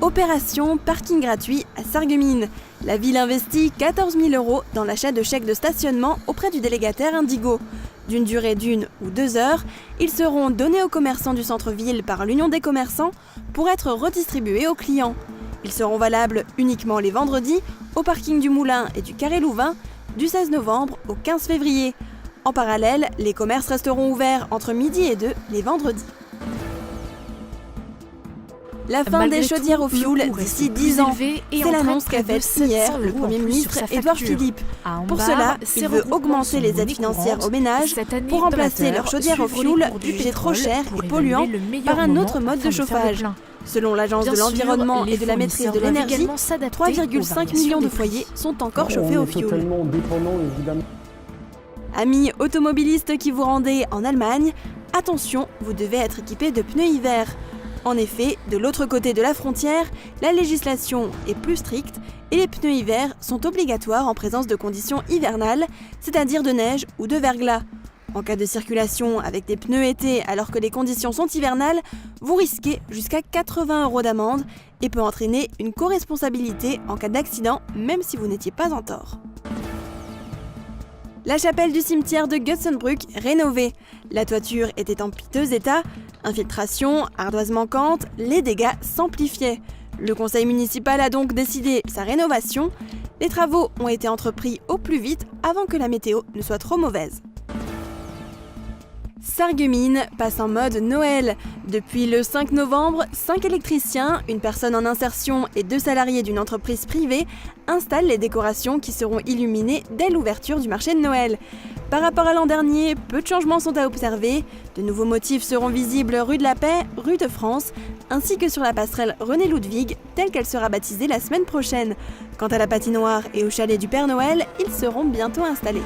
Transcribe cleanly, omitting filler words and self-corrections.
Opération parking gratuit à Sarreguemines. La ville investit 14 000 € dans l'achat de chèques de stationnement auprès du délégataire Indigo. D'une durée d'1 ou 2 heures, ils seront donnés aux commerçants du centre-ville par l'Union des commerçants pour être redistribués aux clients. Ils seront valables uniquement les vendredis au parking du Moulin et du Carré Louvain du 16 novembre au 15 février. En parallèle, les commerces resteront ouverts entre midi et 2 les vendredis. La fin des chaudières au fioul d'ici 10 ans, c'est l'annonce qu'a faite hier le Premier ministre Édouard Philippe. Pour cela, il veut augmenter les aides financières aux ménages pour remplacer leurs chaudières au fioul jugées trop chères et polluants par un autre mode de chauffage. Selon l'Agence de l'environnement et de la maîtrise de l'énergie, 3,5 millions de foyers sont encore chauffés au fioul. Amis automobilistes qui vous rendez en Allemagne, attention, vous devez être équipés de pneus hiver. En effet, de l'autre côté de la frontière, la législation est plus stricte et les pneus hiver sont obligatoires en présence de conditions hivernales, c'est-à-dire de neige ou de verglas. En cas de circulation avec des pneus été alors que les conditions sont hivernales, vous risquez jusqu'à 80 € d'amende et peut entraîner une co-responsabilité en cas d'accident, même si vous n'étiez pas en tort. La chapelle du cimetière de Gutsenbrück rénovée. La toiture était en piteux état, infiltration, ardoise manquante, les dégâts s'amplifiaient. Le conseil municipal a donc décidé sa rénovation. Les travaux ont été entrepris au plus vite avant que la météo ne soit trop mauvaise. Sarreguemines passe en mode Noël. Depuis le 5 novembre, 5 électriciens, une personne en insertion et 2 salariés d'une entreprise privée installent les décorations qui seront illuminées dès l'ouverture du marché de Noël. Par rapport à l'an dernier, peu de changements sont à observer. De nouveaux motifs seront visibles rue de la Paix, rue de France, ainsi que sur la passerelle René Ludwig, telle qu'elle sera baptisée la semaine prochaine. Quant à la patinoire et au chalet du Père Noël, ils seront bientôt installés.